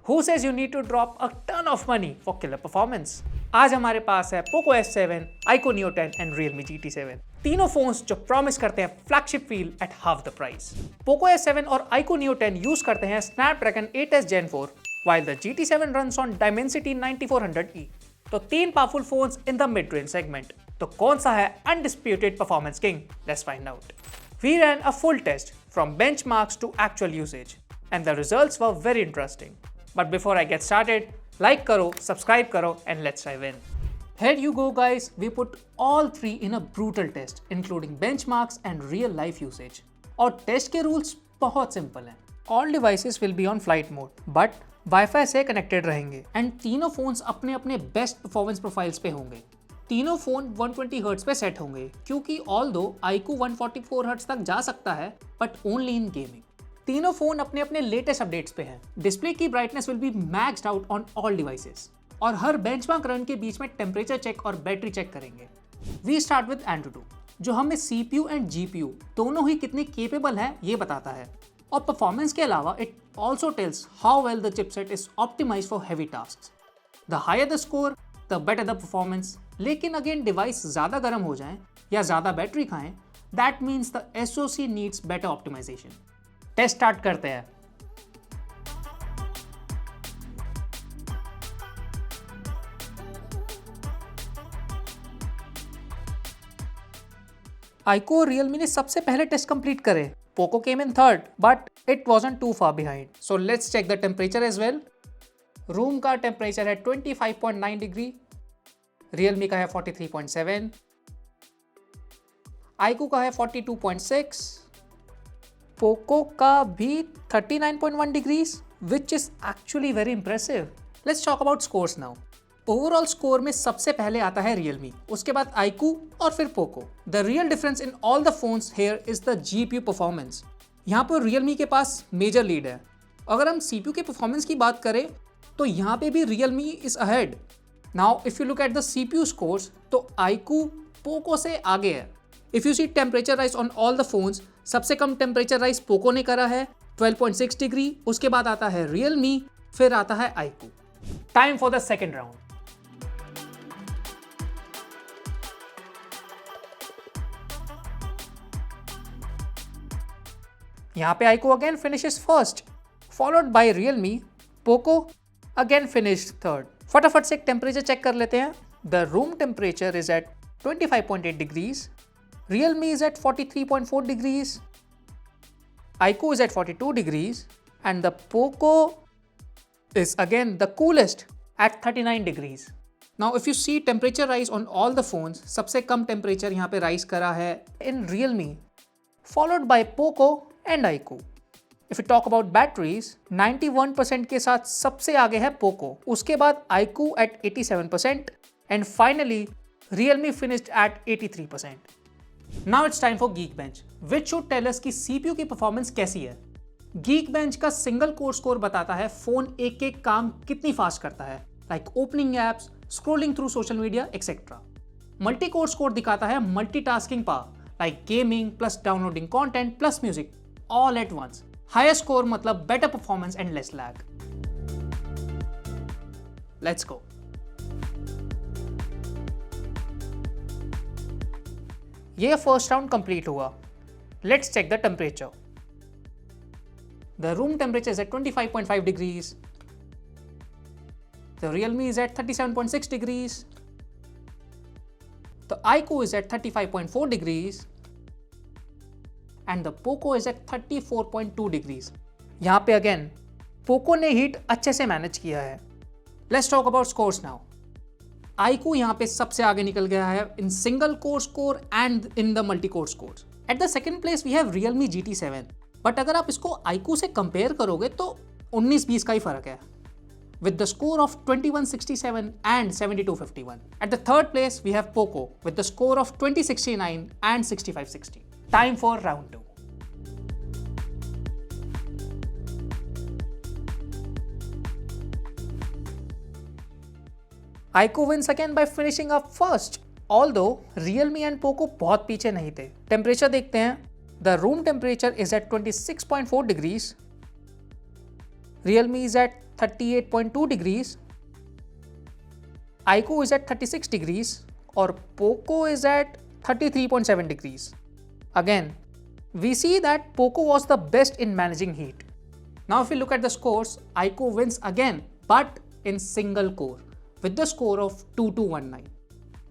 Who says you need to drop a ton of money for killer performance? आज हमारे पास है Poco S7, iQOO Neo 10 and Realme GT7. तीनों phones जो promise करते हैं flagship feel at half the price. Poco S7 और iQOO Neo 10 use करते हैं Snapdragon 8s Gen 4, while the GT7 runs on Dimensity 9400E. तो तीन powerful phones in the mid range segment. तो कौन सा है undisputed performance king? Let's find out. We ran a full test from benchmarks to actual usage, and the results were very interesting. But before I get started, like karo, subscribe karo, and let's dive in. Here you go guys, we put all three in a brutal test, including benchmarks and real life usage. और test के rules बहुत simple हैं. All devices will be on flight mode, but Wi-Fi से connected रहेंगे, and तीनों phones अपने अपने best performance profiles पे होंगे. तीनों फोन 120 हर्ट्ज पे सेट होंगे, क्योंकि ऑल्दो iQOO 144 हर्ट्ज तक जा सकता है, बट ओनली इन गेमिंग. तीनों फोन अपने अपने लेटेस्ट अपडेट्स पे हैं. डिस्प्ले की brightness will be maxed out on all devices, और हर बेंचमार्क रन के बीच में टेम्परेचर चेक और बैटरी चेक करेंगे. वी स्टार्ट विद AnTuTu, जो हमें CPU एंड GPU दोनों ही कितने केपेबल हैं ये बताता है. और परफॉर्मेंस के अलावा it also tells how well the chipset is optimised for heavy tasks. The higher the score the better the performance. लेकिन अगेन डिवाइस ज़्यादा गर्म हो जाए या ज़्यादा बैटरी खाएं, that means the SoC needs better optimisation. Test start करते हैं. iQOO और Realme ने सबसे पहले टेस्ट कंप्लीट करे. Poco came in third, but it wasn't too far behind. So let's check the temperature as well. Room का temperature है 25.9 degree, Realme का है 43.7, iQOO का है 42.6, Poco का भी 39.1 degrees, which is actually very impressive. Let's talk about scores now. Overall score में सबसे पहले आता है Realme, उसके बाद iQOO और फिर Poco. The real difference in all the phones here is the GPU performance. यहाँ पर Realme के पास मेजर लीड है. अगर हम CPU के परफॉर्मेंस की बात करें तो यहाँ पे भी Realme is ahead. Now if you look at the CPU scores तो iQOO Poco से आगे है. If you see temperature rise on all the phones, सबसे कम टेम्परेचर राइज Poco ने करा है 12.6 डिग्री, उसके बाद आता है Realme, फिर आता है iQOO. Time for the second round. यहाँ पे iQOO again finishes first, followed by Realme. Poco again finished third. फटाफट से एक टेम्परेचर चेक कर लेते हैं. The room temperature is at 25.8 degrees, Realme is at 43.4 degrees, iQOO is at 42 degrees, and the Poco is again the coolest at 39 degrees. Now if you see temperature rise on all the phones, सबसे कम temperature यहाँ पे rise करा है in Realme, followed by Poco and iQOO. If you talk about batteries, 91% के साथ सबसे आगे है Poco, उसके बाद iQOO at 87%, and finally Realme finished at 83%. Now it's time for Geekbench, which should tell us कि CPU की परफॉर्मेंस कैसी है. Geekbench का सिंगल कोर स्कोर बताता है फोन एक एक काम कितनी फास्ट करता है, like opening apps, scrolling through social media etcetera. Multi core score दिखाता है multitasking power, like gaming plus downloading content plus music all at once. Higher score मतलब better performance and less lag. Let's go. ये first round complete हुआ. Let's check the temperature. The room temperature is at 25.5 degrees, the Realme is at 37.6 degrees, the iQOO is at 35.4 degrees, and the Poco is at 34.2 degrees. यहाँ पे again Poco ने heat अच्छे से manage किया है. Let's talk about scores now. iQOO यहाँ पे सबसे आगे निकल गया है in single core score and in the multi core score. At the second place we have Realme GT7, but अगर आप इसको iQOO से कंपेयर करोगे तो 19-20 का ही फर्क है, with the score of 2167 and 7251. At the third place we have Poco with the score of 2069 and 6560. Time for round 2. iQOO wins again by finishing up first. Although Realme and Poco बहुत पीछे नहीं थे. Temperature देखते हैं. The room temperature is at 26.4 degrees. Realme is at 38.2 degrees, iQOO is at 36 degrees, or Poco is at 33.7 degrees. Again, we see that Poco was the best in managing heat. Now if we look at the scores, iQOO wins again, but in single core with the score of 2219.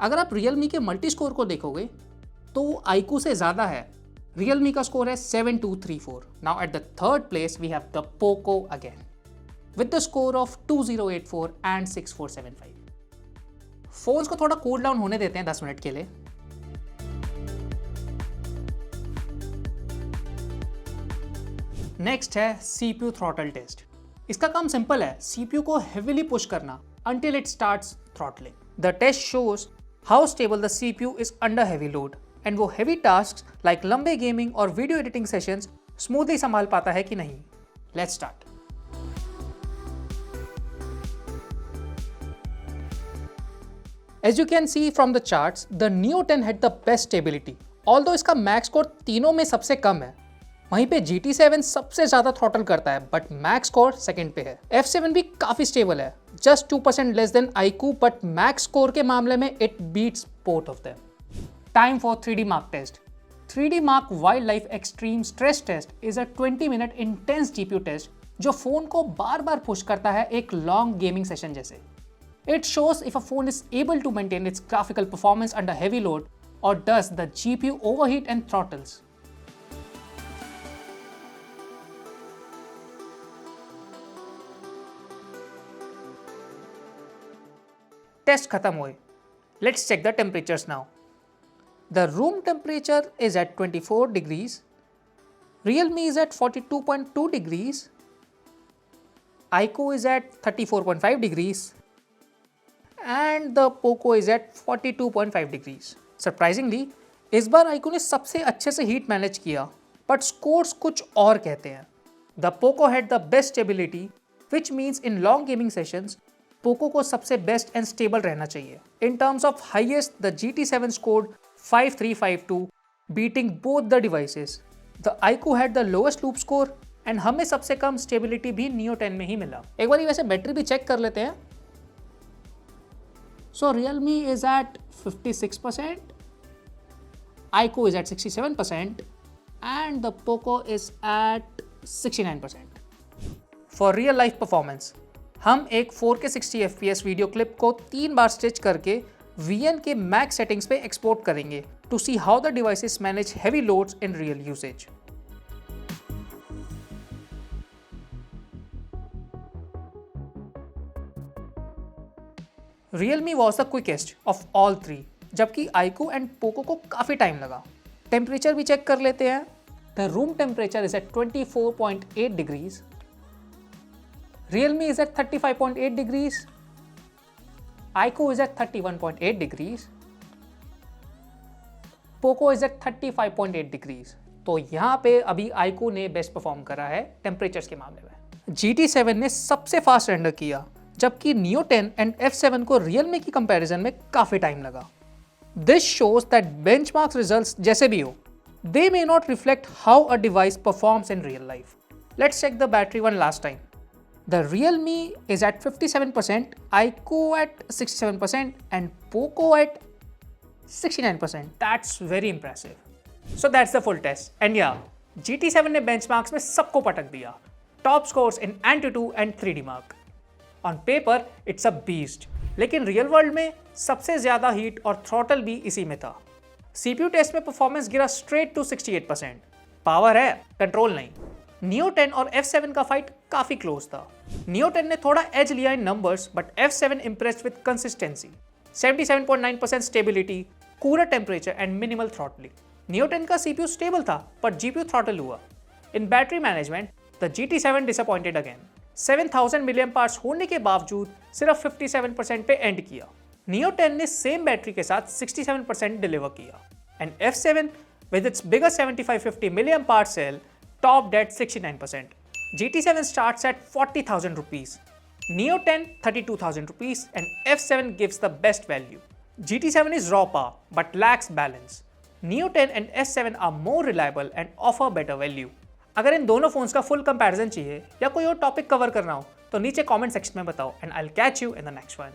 अगर आप Realme के multi score को देखोगे तो iQOO से ज़्यादा है. Realme का स्कोर है 7234. Now at the third place we have the Poco again with the score of 2084 and 6475. Phones को थोड़ा कूल डाउन होने देते हैं 10 मिनट के लिए. नेक्स्ट है CPU थ्रॉटल टेस्ट. इसका काम सिंपल है, CPU को हेवीली पुश करना until it starts throttling. The test shows how stable the CPU is under heavy load and वो heavy tasks like लंबे गेमिंग और वीडियो एडिटिंग सेशंस स्मूथली संभाल पाता है कि नहीं. Let's start. As you can see from the charts, the Neo 10 had the best stability. Although इसका max score तीनों में सबसे कम है. वहीं पे GT7 सबसे ज़्यादा थ्रॉटल करता है, बट मैक्स स्कोर सेकंड पे है. F7 भी काफ़ी स्टेबल है, just 2% less than iQOO, but max score के मामले में it beats both of them. Time for 3D Mark test. 3D Mark wild life extreme stress test is a 20-minute intense GPU test जो phone को बार बार push करता है एक लॉन्ग गेमिंग सेशन जैसे. It shows if a phone is able to maintain its graphical performance under heavy load or does the GPU overheat and throttles. Test खत्म हुए. Let's check the temperatures now. The room temperature is at 24 degrees. Realme is at 42.2 degrees. iQOO is at 34.5 degrees. And the Poco is at 42.5 degrees. Surprisingly, इस बार iQOO ने सबसे अच्छे से heat manage किया, but scores कुछ और कहते हैं. The Poco had the best stability, which means in long gaming sessions, Poco को सबसे बेस्ट एंड स्टेबल रहना चाहिए. In terms of highest, the GT7 scored 5352, beating both the devices. The iQOO had the lowest loop score, and हमें सबसे कम stability भी Neo 10 में ही मिला. एक बार वैसे बैटरी भी चेक कर लेते हैं. So Realme is at 56%, iQOO is at 67%, and the Poco is at 69%. For real life performance, हम एक 4K 60 FPS वीडियो क्लिप को 3 बार स्टिच करके VN के मैक्स सेटिंग्स पे एक्सपोर्ट करेंगे to see how the devices manage heavy loads in real usage. Realme was the quickest of all three, जबकि iQOO and Poco को काफ़ी टाइम लगा. Temperature भी चेक कर लेते हैं. The room temperature is at 24.8 degrees. Realme is at 35.8 degrees. iQOO is at 31.8 degrees. Poco is at 35.8 degrees. तो यहाँ पे अभी iQOO ने बेस्ट परफॉर्म करा है टेम्परेचर्स के मामले में. GT7 ने सबसे फास्ट रेंडर किया, जबकि Neo 10 एंड F7 को Realme की कंपैरिजन में काफ़ी टाइम लगा. This shows that benchmarks results जैसे भी हो, they may not reflect how a device performs in real life. Let's check the battery one last time. The Realme is at 57%, iQOO at 67%, and Poco at 69%. That's very impressive. So that's the full test. And yeah, GT7 ने benchmarks में सबको पटक दिया. Top scores in Antutu and 3D Mark. On paper, it's a beast. लेकिन real world में सबसे ज़्यादा heat और थ्रॉटल भी इसी में था. CPU टेस्ट में परफॉर्मेंस गिरा स्ट्रेट टू 68%. पावर है, कंट्रोल नहीं. Neo 10 और F7 का फाइट काफ़ी क्लोज था. Neo 10 ने थोड़ा एज लिया in numbers, but F7 impressed with consistency, 77.9% stability, cooler temperature and minimal throttling. Neo 10 का CPU स्टेबल था, पर GPU थ्रॉटल हुआ. इन battery management, the GT7 disappointed again. 7000 mAh होने के बावजूद सिर्फ 57% पे एंड किया. Neo 10 ने सेम बैटरी के साथ 67% डिलीवर किया. And F7 with its bigger 7550 mAh cell topped at 69%. GT7 starts at 40,000 rupees. Neo 10 32,000 rupees, and F7 gives the best value. GT7 is raw power but lacks balance. Neo 10 and S7 are more reliable and offer better value. अगर इन दोनों phones का full comparison चाहिए या कोई और topic cover करना हो तो नीचे कमेंट सेक्शन में बताओ and I will catch you in the next one.